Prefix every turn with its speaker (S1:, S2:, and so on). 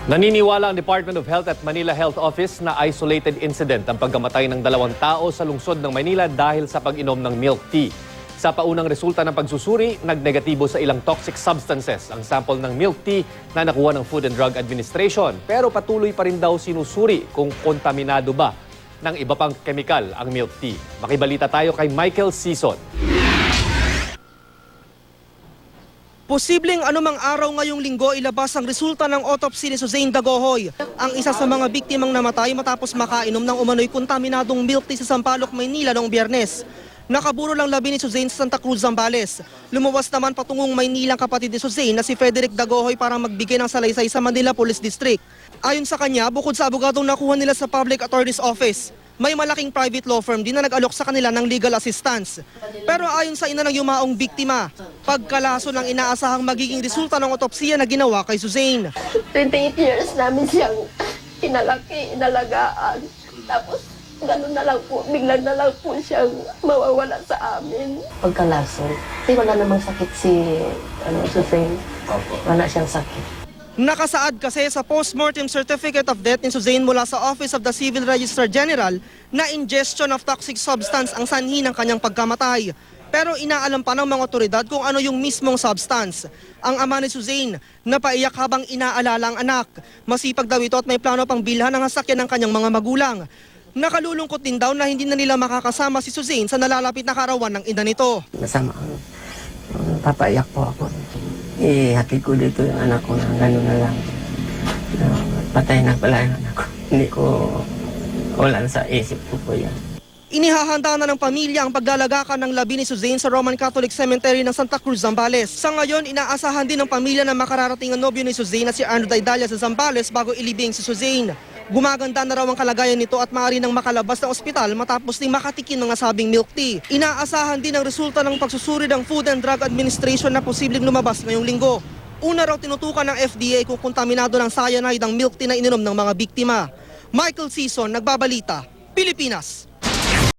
S1: Naniniwala ang Department of Health at Manila Health Office na isolated incident ang pagkamatay ng 2 tao sa lungsod ng Maynila dahil sa pag-inom ng milk tea. Sa paunang resulta ng pagsusuri, nagnegatibo sa ilang toxic substances ang sample ng milk tea na nakuha ng Food and Drug Administration. Pero patuloy pa rin daw sinusuri kung kontaminado ba ng iba pang kemikal ang milk tea. Makibalita tayo kay Michael Sison.
S2: Posibleng anumang araw ngayong linggo ilabas ang resulta ng autopsy ni Suzanne Dagohoy, ang isa sa mga biktimang namatay matapos makainom ng umano'y kontaminadong milk tea sa Sampaloc, Maynila noong Biyernes. Nakaburo lang labi ni Suzanne sa Santa Cruz, Zambales. Lumuwas naman patungong Maynila ang kapatid ni Suzanne na si Frederick Dagohoy para magbigay ng salaysay sa Manila Police District. Ayon sa kanya, bukod sa abogadong nakuha nila sa Public Attorney's Office, may malaking private law firm din na nag-alok sa kanila ng legal assistance. Pero ayon sa ina ng yumaong biktima, pagkalaso ng inaasahang magiging resulta ng otopsiya na ginawa kay Suzanne.
S3: 28 years namin siyang inalaki, inalagaan. Tapos ganun na lang po, biglang na lang po siyang mawawala sa amin.
S4: Pagkalaso, wala namang sakit si Suzanne. Wala siyang sakit.
S2: Nakasaad kasi sa postmortem certificate of death ni Suzanne mula sa Office of the Civil Registrar General na ingestion of toxic substance ang sanhi ng kanyang pagkamatay. Pero inaalam pa ng mga otoridad kung ano yung mismong substance. Ang ama ni Suzanne, napaiyak habang inaalala ang anak. Masipag daw ito at may plano pang bilhan ng sasakyan ng kanyang mga magulang. Nakalulungkot din daw na hindi na nila makakasama si Suzanne sa nalalapit na karawan ng ina nito.
S4: Masama. Papaiyak po ako. Hatid ko dito yung anak ko na gano'n na lang. Patay na pala yung anak ko. Hindi ko wala sa isip ko po yan.
S2: Inihahanda na ng pamilya ang paglalagakan ng labi ni Suzanne sa Roman Catholic Cemetery ng Santa Cruz, Zambales. Sa ngayon, inaasahan din ng pamilya na makararating ang nobyo ni Suzanne na si Arno Daydalia sa Zambales bago ilibing si Suzanne. Gumaganda na raw ang kalagayan nito at maaari nang makalabas ng ospital matapos ding makatikim ng nasabing milk tea. Inaasahan din ang resulta ng pagsusuri ng Food and Drug Administration na posibleng lumabas ngayong linggo. Una raw tinutukan ng FDA kung kontaminado ng cyanide ang milk tea na ininom ng mga biktima. Michael Sison, Nagbabalita, Pilipinas.